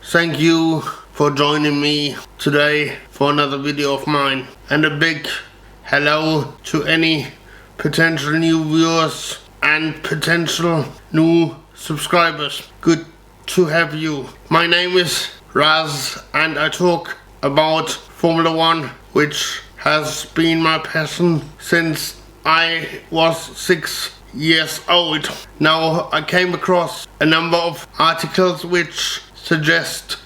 thank you for joining me today for another video of mine. And a big hello to any potential new viewers and potential new subscribers. Good to have you. My name is Raz and I talk about Formula 1, which has been my passion since I was 6 years old. Now I came across a number of articles which suggest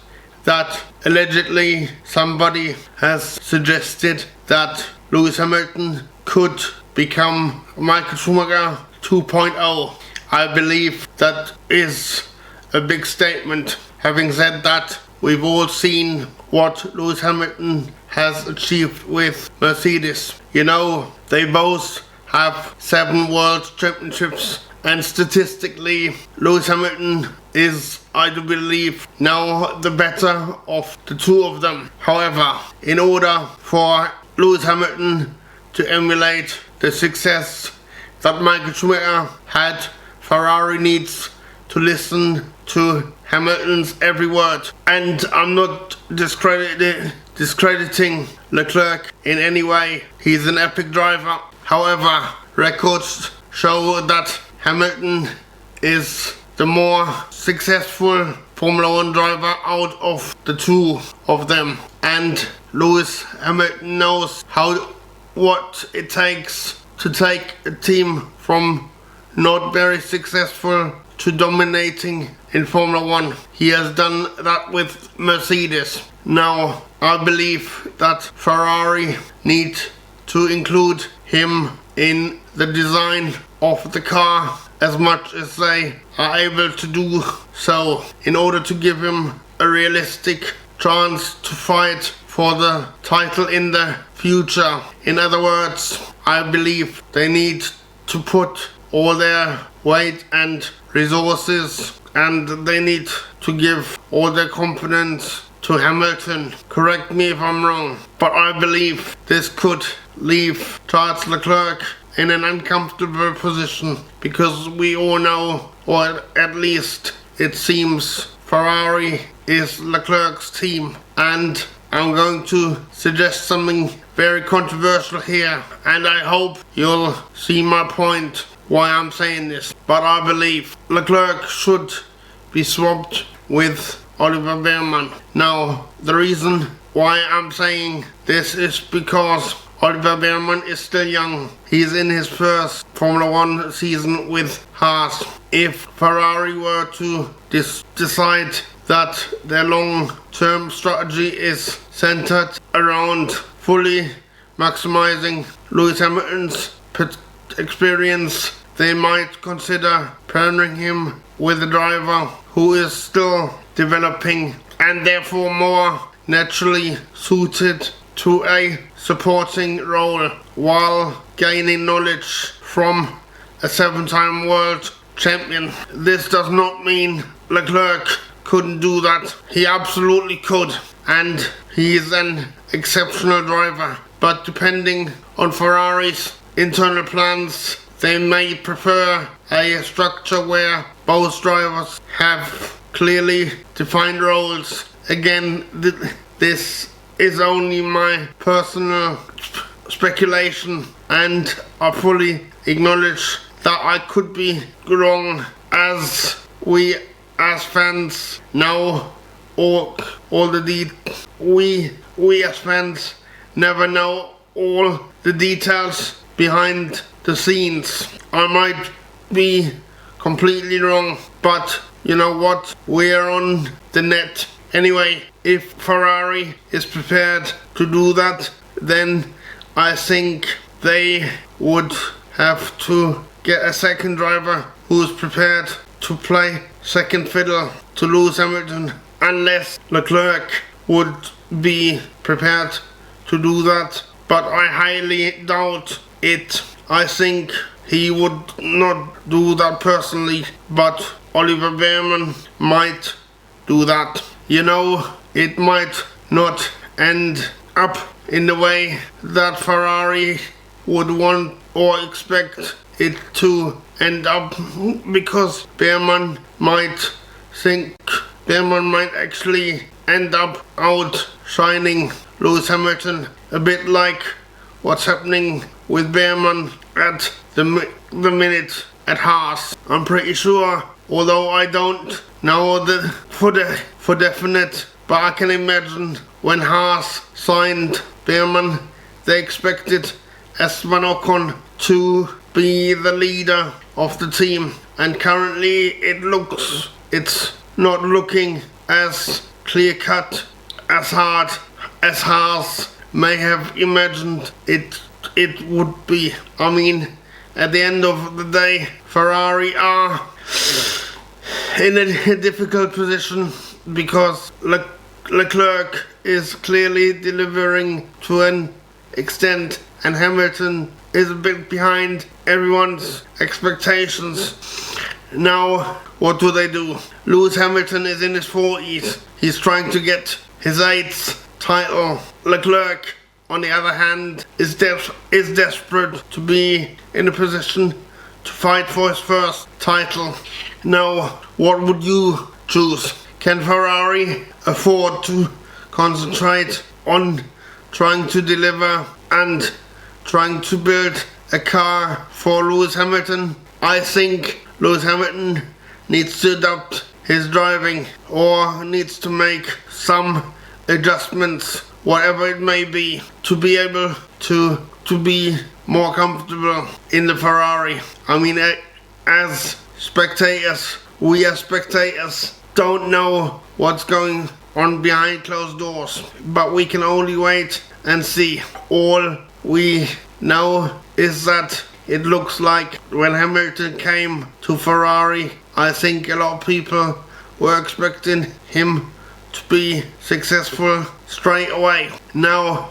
that allegedly somebody has suggested that Lewis Hamilton could become Michael Schumacher 2.0. I believe that is a big statement. Having said that, we've all seen what Lewis Hamilton has achieved with Mercedes. You know, they both have 7 world championships, and statistically Lewis Hamilton is, I do believe, now the better of the two of them. However, in order for Lewis Hamilton to emulate the success that Michael Schumacher had, Ferrari needs to listen to Hamilton's every word. And I'm not discrediting Leclerc in any way. He's an epic driver. However, records show that Hamilton is the more successful Formula 1 driver out of the two of them. And Lewis Hamilton knows what it takes to take a team from not very successful to dominating in Formula 1. He has done that with Mercedes. Now, I believe that Ferrari need to include him in the design of the car as much as they are able to do so, in order to give him a realistic chance to fight for the title in the future. In other words, I believe they need to put all their weight and resources, and they need to give all their confidence to Hamilton. Correct me if I'm wrong, but I believe this could leave Charles Leclerc in an uncomfortable position, because we all know, or at least it seems, Ferrari is Leclerc's team. And I'm going to suggest something very controversial here, and I hope you'll see my point why I'm saying this. But I believe Leclerc should be swapped with Oliver Bearman. Now, the reason why I'm saying this is because Oliver Bearman is still young. He's in his first Formula 1 season with Haas. If Ferrari were to decide that their long-term strategy is centered around fully maximizing Lewis Hamilton's experience, they might consider pairing him with a driver who is still developing and therefore more naturally suited to a supporting role, while gaining knowledge from a 7-time world champion. This does not mean Leclerc couldn't do that. He absolutely could, and he is an exceptional driver. But depending on Ferrari's internal plans, they may prefer a structure where both drivers have clearly defined roles. Again, this is only my personal speculation, and I fully acknowledge that I could be wrong, as we as fans know we as fans never know all the details behind the scenes. I might be completely wrong, but you know what? We're on the net. Anyway, if Ferrari is prepared to do that, then I think they would have to get a second driver who is prepared to play second fiddle to Lewis Hamilton, unless Leclerc would be prepared to do that. But I highly doubt it. I think he would not do that personally, but Oliver Bearman might do that. You know, it might not end up in the way that Ferrari would want or expect it to end up, because Bearman might think Bearman might actually end up outshining Lewis Hamilton, a bit like what's happening with Bearman at the minute at Haas. I'm pretty sure, although I don't know for definite, but I can imagine when Haas signed Bearman, they expected Esteban Ocon to be the leader of the team, and currently it's not looking as clear cut as hard as Haas may have imagined it would be. I mean, at the end of the day, Ferrari are in a difficult position because Leclerc is clearly delivering to an extent, and Hamilton is a bit behind everyone's expectations. Now, what do they do? Lewis Hamilton is in his 40s. He's trying to get his 8th title. Leclerc, on the other hand, is desperate to be in a position to fight for his first title. Now, what would you choose? Can Ferrari afford to concentrate on trying to deliver and trying to build a car for Lewis Hamilton? I think Lewis Hamilton needs to adapt his driving or needs to make some adjustments, whatever it may be, to be able to be more comfortable in the Ferrari. I mean, as spectators, we as spectators don't know what's going on behind closed doors, but we can only wait and see. All we know is that it looks like when Hamilton came to Ferrari, I think a lot of people were expecting him to be successful straight away. Now,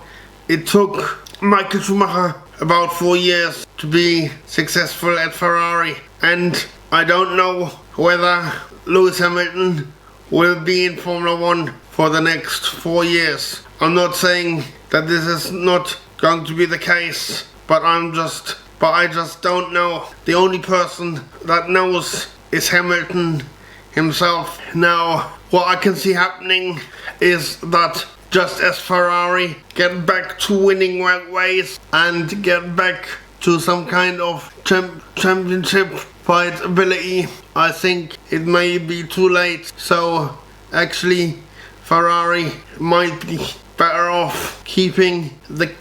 it took Michael Schumacher about 4 years to be successful at Ferrari, and I don't know whether Lewis Hamilton will be in Formula 1 for the next 4 years. I'm not saying that this is not going to be the case, but I just don't know. The only person that knows is Hamilton himself. Now, what I can see happening is that just as Ferrari get back to winning ways and get back to some kind of championship fight ability, I think it may be too late. So actually, Ferrari might be better off keeping the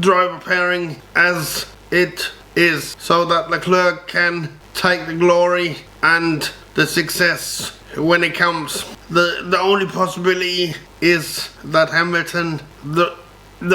driver pairing as it is, so that Leclerc can take the glory and the success when it comes. The only possibility is that Hamilton, the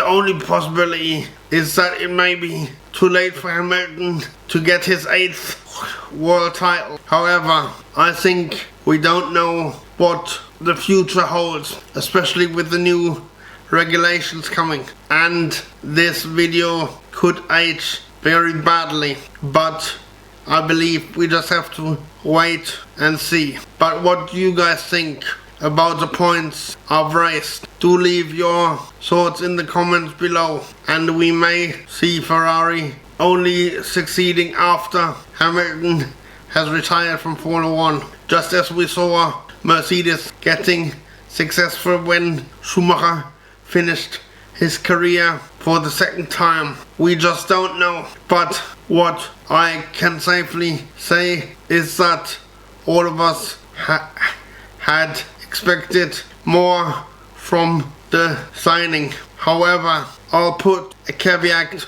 only possibility is that it may be too late for Hamilton to get his 8th world title. However, I think we don't know what the future holds, especially with the new regulations coming, and this video could age very badly, but I believe we just have to wait and see. But what do you guys think about the points I've raised? Do leave your thoughts in the comments below, and we may see Ferrari only succeeding after Hamilton has retired from Formula 1, just as we saw Mercedes getting successful when Schumacher finished his career for the 2nd time. We just don't know. But what I can safely say is that all of us had expected more from the signing. However, I'll put a caveat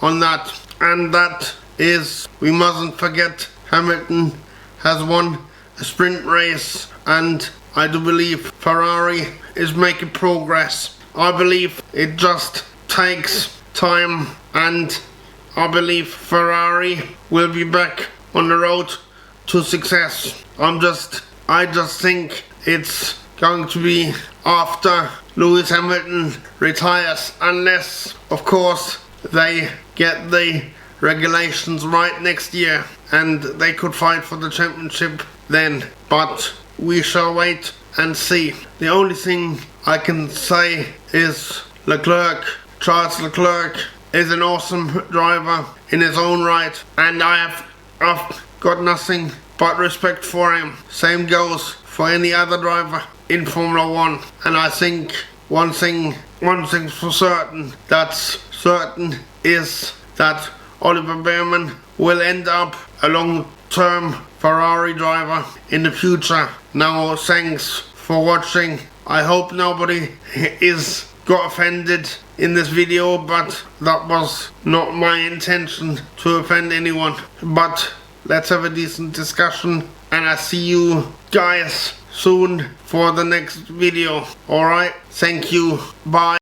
on that, and that is we mustn't forget Hamilton has won a sprint race, and I do believe Ferrari is making progress. I believe it just takes time, and I believe Ferrari will be back on the road to success. I just think it's going to be after Lewis Hamilton retires, unless of course they get the regulations right next year and they could fight for the championship then. But we shall wait and see. The only thing I can say is Charles Leclerc is an awesome driver in his own right, and I've got nothing but respect for him. Same goes for any other driver in Formula 1. And I think one thing for certain that's certain is that Oliver Bearman will end up a long-term Ferrari driver in the future. Now, thanks for watching. I hope nobody got offended in this video, but that was not my intention to offend anyone. But let's have a decent discussion, and I see you guys soon for the next video. Alright, thank you, bye.